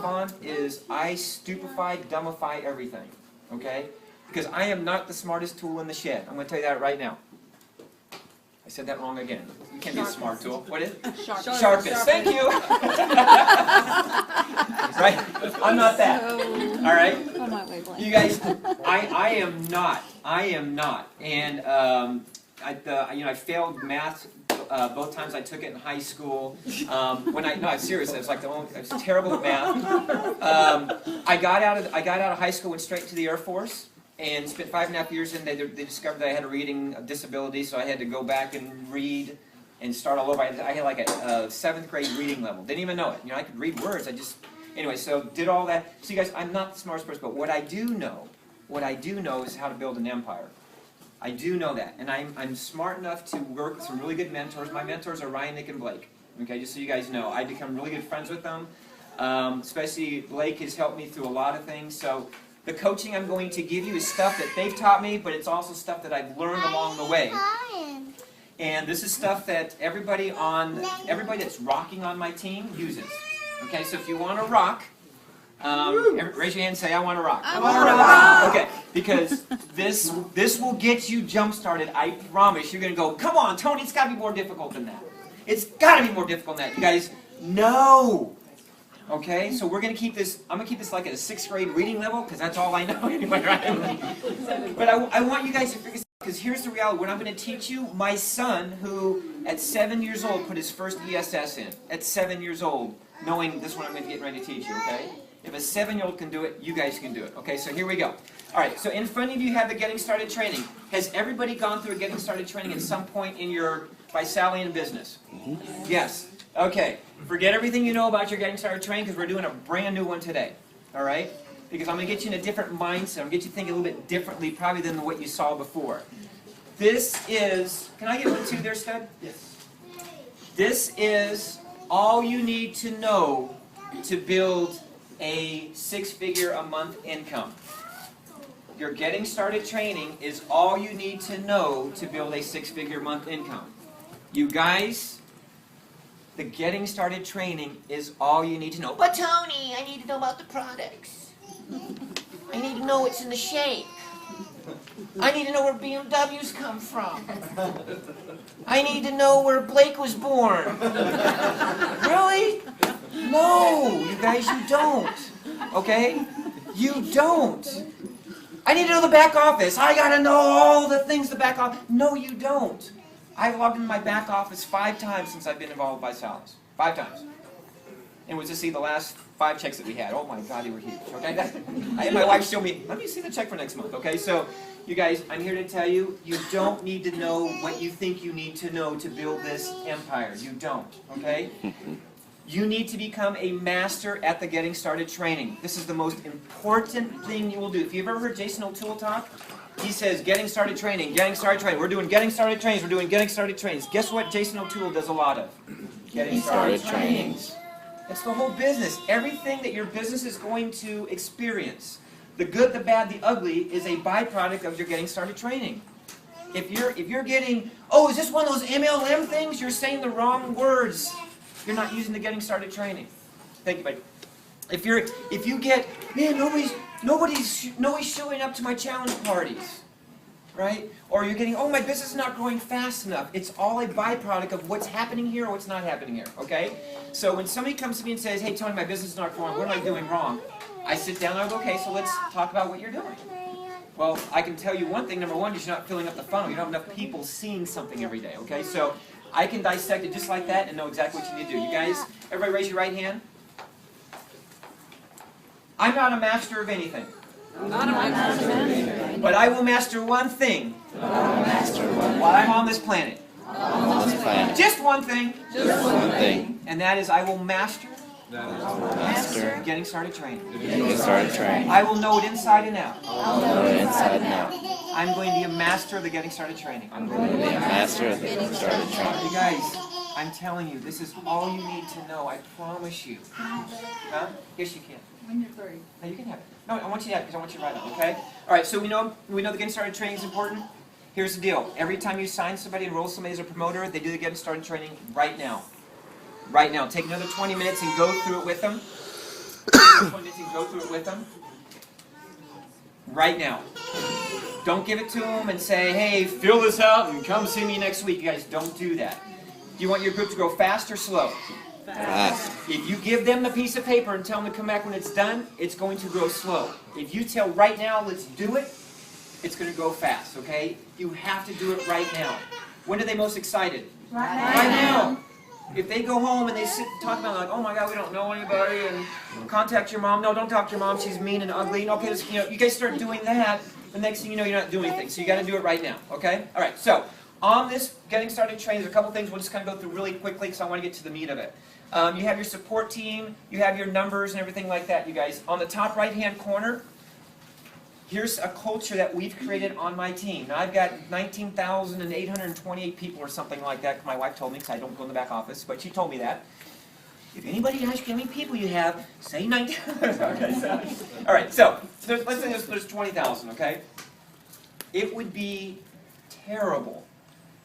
on is I stupefy, dumbify everything. Okay? Because I am not the smartest tool in the shed. I'm going to tell you that right now. I said that wrong again. You can't be a smart tool. What is it? Sharpest. Thank you. Right? I'm not that. All right? You guys, I am not. I am not. And I failed math both times I took it in high school. I'm serious. I was I was terrible at math. I got out of high school, went straight to the Air Force. And spent 5.5 years in. They discovered that I had a reading disability, so I had to go back and read and start all over. I had like a 7th grade reading level. Didn't even know it. I could read words. Anyway, so did all that. So you guys, I'm not the smartest person, but what I do know is how to build an empire. I do know that, and I'm smart enough to work with some really good mentors. My mentors are Ryan, Nick, and Blake. Okay, just so you guys know, I've become really good friends with them. Especially Blake has helped me through a lot of things. So. The coaching I'm going to give you is stuff that they've taught me, but it's also stuff that I've learned along the way. And this is stuff that everybody that's rocking on my team uses. Okay, so if you want to rock, raise your hand and say, I want to rock. I want to rock. Okay, because this will get you jump-started. I promise. You're going to go, come on, Tony, it's got to be more difficult than that. It's got to be more difficult than that. You guys, no. Okay, so we're going to keep this, I'm going to keep this like at a 6th grade reading level, because that's all I know anyway, right? But I want you guys to figure this out, because here's the reality. What I'm going to teach you, my son, who at 7 years old put his first ESS in, at 7 years old, knowing this is what I'm going to get ready to teach you, okay? If a 7-year-old can do it, you guys can do it. Okay, so here we go. All right, so in front of you have the Getting Started training. Has everybody gone through a Getting Started training at some point in your Visalian business? Yes. Okay. Forget everything you know about your Getting Started training, because we're doing a brand new one today. All right? Because I'm going to get you in a different mindset. I'm going to get you thinking a little bit differently probably than what you saw before. This is, can I get one too there, Stud? Yes. This is all you need to know to build a 6-figure-a-month income. Your Getting Started training is all you need to know to build a 6-figure-a-month income. You guys, the Getting Started training is all you need to know. But Tony, I need to know about the products. I need to know what's in the shape. I need to know where BMWs come from. I need to know where Blake was born. Really? No, you guys, you don't. Okay? You don't. I need to know the back office. I gotta know all the things the back office. No, you don't. I've logged into my back office 5 times since I've been involved with Visalus. 5 times. And was to see the last 5 checks that we had. Oh my God, they were huge. Okay, I had my wife show me. Let me see the check for next month. Okay, so you guys, I'm here to tell you, you don't need to know what you think you need to know to build this empire. You don't. Okay. You need to become a master at the Getting Started training. This is the most important thing you will do. If you've ever heard Jason O'Toole talk, he says, Getting Started training, Getting Started training. We're doing Getting Started trainings, we're doing Getting Started trainings. Guess what Jason O'Toole does a lot of? Getting Started trainings. It's the whole business. Everything that your business is going to experience, the good, the bad, the ugly, is a byproduct of your Getting Started training. If you're getting, oh, is this one of those MLM things? You're saying the wrong words. You're not using the Getting Started training. Thank you, buddy. If you get, man, nobody's showing up to my challenge parties, right? Or you're getting, oh, my business is not growing fast enough. It's all a byproduct of what's happening here or what's not happening here, okay? So when somebody comes to me and says, hey, Tony, my business is not growing, what am I doing wrong? I sit down and I go, okay, so let's talk about what you're doing. Well, I can tell you one thing. Number one is you're not filling up the funnel. You don't have enough people seeing something every day, okay? So I can dissect it just like that and know exactly what you need to do. You guys, everybody raise your right hand. I'm not a master of anything. Not a master of anything. But I will master one thing while I'm on this planet. Just one thing. Just one thing. And that is I will master Getting Started training. Getting Started training. I will know it inside and out. I'll know it inside and out. I'm going to be a master of the Getting Started training. I'm going to be a master of the Getting Started training. You guys, I'm telling you, this is all you need to know. I promise you. Huh? Yes, you can. When you're 30. No, you can have it. No, I want you to have it because I want you to write it, okay? All right, so we know the Getting Started training is important. Here's the deal. Every time you sign somebody, enroll somebody as a promoter, they do the Getting Started training right now. Right now. Take another 20 minutes and go through it with them. appointments and go through it with them? Right now. Don't give it to them and say, hey, fill this out and come see me next week. You guys, don't do that. Do you want your group to grow fast or slow? Fast. If you give them the piece of paper and tell them to come back when it's done, it's going to grow slow. If you tell right now, let's do it, it's going to go fast, okay? You have to do it right now. When are they most excited? Right now. If they go home and they sit and talk about like, oh my God, we don't know anybody, and contact your mom. No, don't talk to your mom. She's mean and ugly. Okay, you guys start doing that. The next thing you know, you're not doing anything. So you got to do it right now. Okay. All right. So on this getting started training, there's a couple things we'll just kind of go through really quickly because I want to get to the meat of it. You have your support team. You have your numbers and everything like that. You guys on the top right-hand corner. Here's a culture that we've created on my team. Now, I've got 19,828 people or something like that. My wife told me because I don't go in the back office, but she told me that. If anybody asks you how many people you have, say 19. Okay, so, all right, so let's say there's 20,000, okay? It would be terrible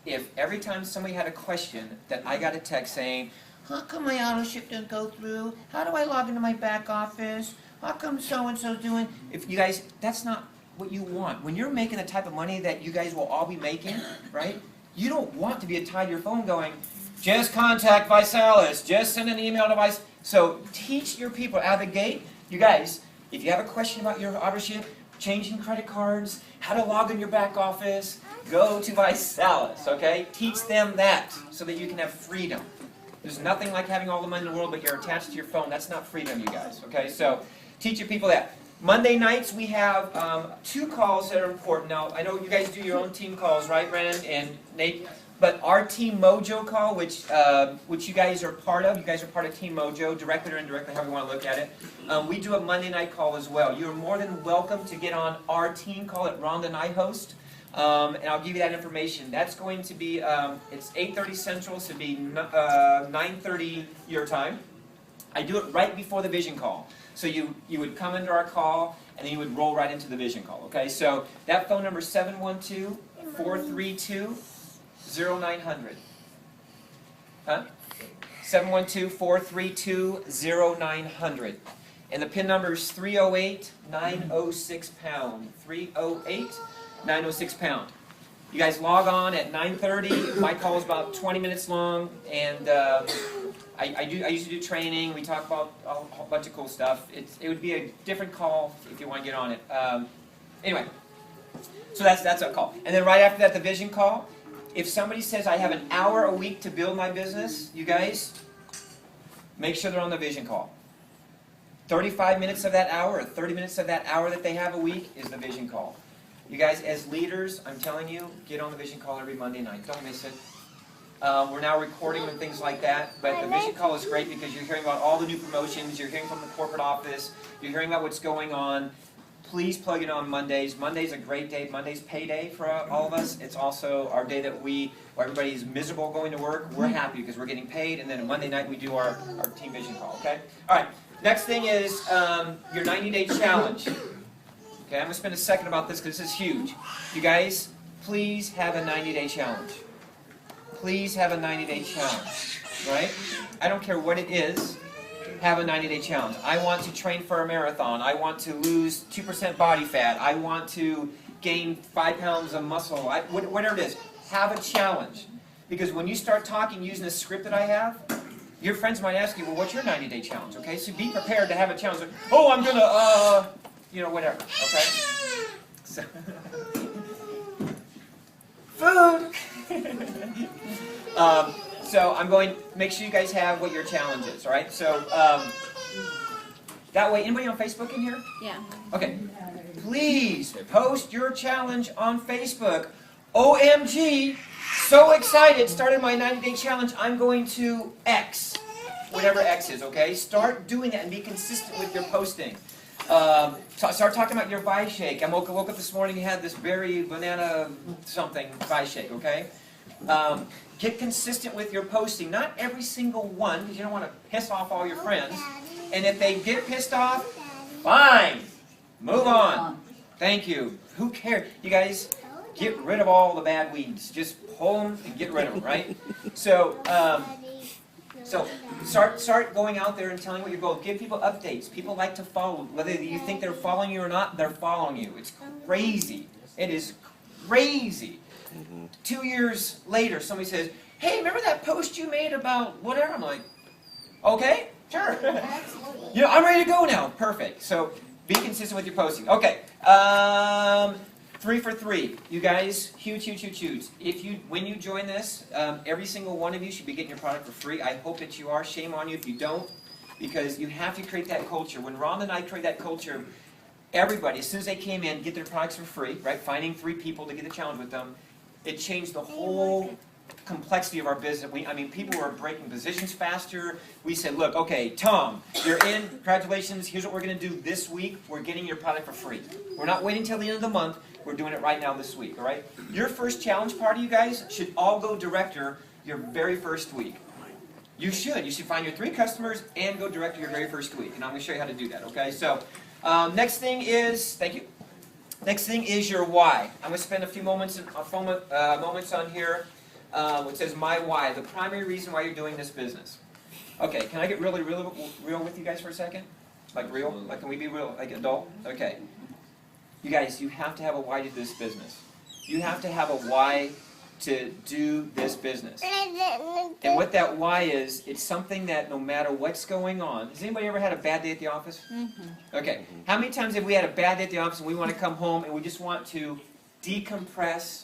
if every time somebody had a question that I got a text saying, how come my auto ship didn't go through? How do I log into my back office? How come so-and-so doing? If you guys, that's not what you want. When you're making the type of money that you guys will all be making, right? You don't want to be tied to your phone going, just contact Visalus, just send an email to Visalus. So teach your people out of the gate. You guys, if you have a question about your auto ship, changing credit cards, how to log in your back office, go to Visalus, okay? Teach them that so that you can have freedom. There's nothing like having all the money in the world, but you're attached to your phone. That's not freedom, you guys, okay? So teach your people that. Monday nights, we have 2 calls that are important. Now, I know you guys do your own team calls, right, Brandon and Nate? But our Team Mojo call, which you guys are part of, you guys are part of Team Mojo, directly or indirectly, however you want to look at it. We do a Monday night call as well. You're more than welcome to get on our team call that Rhonda and I host. And I'll give you that information. That's going to be, it's 8:30 Central, so it'll be 9:30 your time. I do it right before the vision call. So you would come into our call, and then you would roll right into the vision call, okay? So that phone number is 712-432-0900. Huh? 712-432-0900. And the PIN number is 308-906-pound. 308-906-pound. You guys log on at 9:30. My call is about 20 minutes long, and I usually do training. We talk about a whole bunch of cool stuff. It would be a different call if you want to get on it. Anyway, so that's a call. And then right after that, the vision call. If somebody says I have an hour a week to build my business, you guys make sure they're on the vision call. 35 minutes of that hour or 30 minutes of that hour that they have a week is the vision call. You guys, as leaders, I'm telling you, get on the vision call every Monday night. Don't miss it. We're now recording and things like that, but the vision call is great because you're hearing about all the new promotions, you're hearing from the corporate office, you're hearing about what's going on. Please plug it on Mondays. Monday's a great day. Monday's payday for all of us. It's also our day that where everybody's miserable going to work. We're happy because we're getting paid, and then on Monday night we do our team vision call, okay? All right, next thing is your 90-day challenge. Okay, I'm going to spend a second about this because this is huge. You guys, please have a 90-day challenge. Please have a 90-day challenge, right? I don't care what it is, have a 90-day challenge. I want to train for a marathon. I want to lose 2% body fat. I want to gain 5 pounds of muscle. Whatever it is, have a challenge. Because when you start talking using the script that I have, your friends might ask you, well, what's your 90-day challenge, okay? So be prepared to have a challenge. Like, oh, I'm going to, whatever, okay? So, food! So I'm going to make sure you guys have what your challenge is, all right? So that way, anybody on Facebook in here? Yeah. Okay. Please post your challenge on Facebook. OMG, so excited, started my 90-day challenge. I'm going to X, whatever X is, okay? Start doing that and be consistent with your posting. Start talking about your buy shake. I woke up this morning and had this berry banana something buy shake, okay? Get consistent with your posting. Not every single one, because you don't want to piss off all your friends. And if they get pissed off, fine. Move on. Thank you. Who cares? You guys, get rid of all the bad weeds. Just pull them and get rid of them, right? So So start going out there and telling what your goal is. Give people updates. People like to follow. Whether you think they're following you or not, they're following you. It's crazy. It is crazy. 2 years later, somebody says, hey, remember that post you made about whatever? I'm like, okay, sure. You know, I'm ready to go now. Perfect. So be consistent with your posting. Okay. 3 for 3. You guys, huge. When you join this, every single one of you should be getting your product for free. I hope that you are. Shame on you if you don't, because you have to create that culture. When Ron and I create that culture, everybody, as soon as they came in, get their products for free, right? Finding 3 people to get the challenge with them. It changed the whole complexity of our business. People were breaking positions faster. We said, look, okay, Tom, you're in. Congratulations. Here's what we're going to do this week. We're getting your product for free. We're not waiting till the end of the month. We're doing it right now this week, all right? Your first challenge party, you guys, should all go director your very first week. You should. You should find your 3 customers and go director your very first week. And I'm going to show you how to do that, okay? So, next thing is, thank you. Next thing is your why. I'm going to spend a few moments on here. It says my why, the primary reason why you're doing this business. Okay, can I get really real with you guys for a second? Like real? Like, can we be real? Like adult? Okay. You guys, you have to have a why to do this business. You have to have a why to do this business. And what that why is, it's something that no matter what's going on. Has anybody ever had a bad day at the office? Okay. How many times have we had a bad day at the office and we want to come home and we just want to decompress,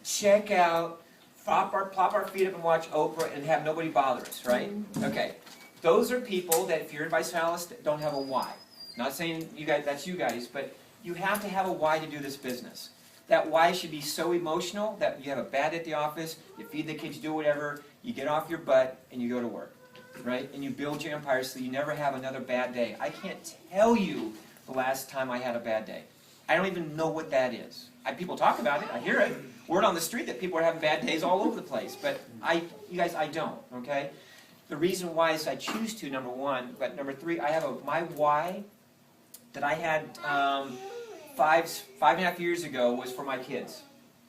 check out, plop our feet up and watch Oprah and have nobody bother us, right? Okay. Those are people that, if you're in Visalus, don't have a why. Not saying you guys, that's you guys, but you have to have a why to do this business. That why should be so emotional that you have a bad day at the office, you feed the kids, you do whatever, you get off your butt and you go to work, right? And you build your empire so you never have another bad day. I can't tell you the last time I had a bad day. I don't even know what that is. People talk about it, I hear it. Word on the street that people are having bad days all over the place, but you guys, I don't, okay? The reason why is I choose to, number 1, but number 3, I have my why that I had 5.5 years ago was for my kids.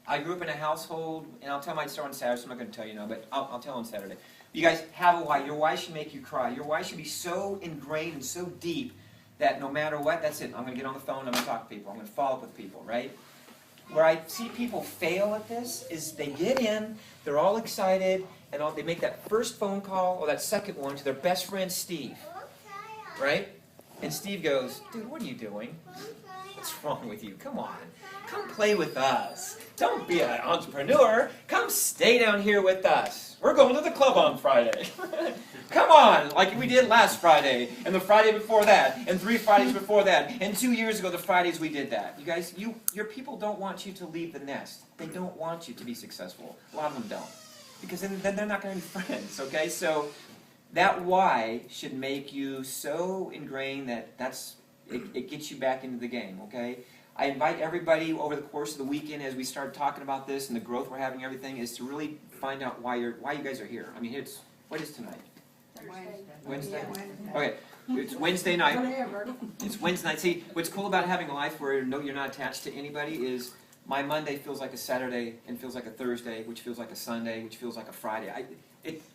I grew up in a household, and I'll tell my story on Saturday, so I'm not going to tell you now, but I'll tell on Saturday. You guys have a why. Your why should make you cry. Your why should be so ingrained and so deep that no matter what, that's it. I'm going to get on the phone, I'm going to talk to people, I'm going to follow up with people, right? Where I see people fail at this is they get in, they're all excited, and they make that first phone call or that second one to their best friend Steve, right? And Steve goes, dude, what are you doing? What's wrong with you? Come on. Come play with us. Don't be an entrepreneur. Come stay down here with us. We're going to the club on Friday. Come on, like we did last Friday, and the Friday before that, and 3 Fridays before that, and 2 years ago, the Fridays we did that. You guys, your people don't want you to leave the nest. They don't want you to be successful. A lot of them don't. Because then they're not going to be friends, okay? So that why should make you so ingrained that it gets you back into the game, okay? I invite everybody over the course of the weekend as we start talking about this and the growth we're having, everything, is to really find out why you guys are here. I mean, what is tonight? Wednesday? Okay, it's Wednesday night. It's Wednesday night. See, what's cool about having a life where you're not attached to anybody is my Monday feels like a Saturday and feels like a Thursday, which feels like a Sunday, which feels like a Friday.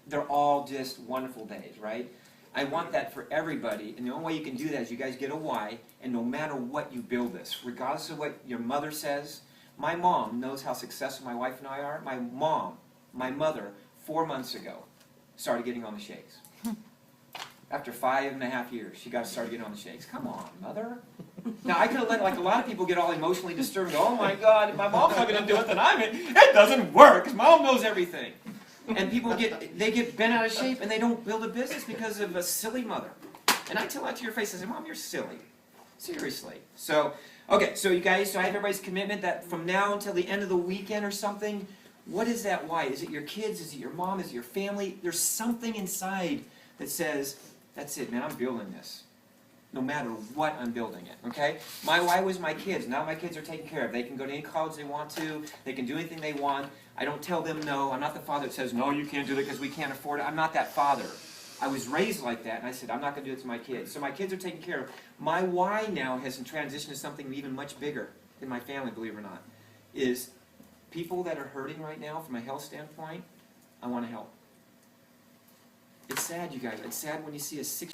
They're all just wonderful days, right? I want that for everybody, and the only way you can do that is you guys get a why, and no matter what, you build this. Regardless of what your mother says, my mom knows how successful my wife and I are. My mother, 4 months ago, started getting on the shakes. After 5.5 years, she started getting on the shakes. Come on, mother. Now, I could have let, like a lot of people, get all emotionally disturbed and go, oh my God, if my mom's not going to do it, then it doesn't work, because mom knows everything. And people get bent out of shape, and they don't build a business because of a silly mother. And I tell that to your face, I say, Mom, you're silly. Seriously. So, okay, so you guys, so I have everybody's commitment that from now until the end of the weekend or something, what is that why? Is it your kids? Is it your mom? Is it your family? There's something inside that says, that's it, man, I'm building this. No matter what, I'm building it, okay? My why was my kids. Now my kids are taken care of. They can go to any college they want to. They can do anything they want. I don't tell them no. I'm not the father that says, no, you can't do that because we can't afford it. I'm not that father. I was raised like that, and I said, I'm not going to do it to my kids. So my kids are taken care of. My why now has transitioned to something even much bigger in my family, believe it or not, is people that are hurting right now from a health standpoint, I want to help. It's sad, you guys. It's sad when you see a 6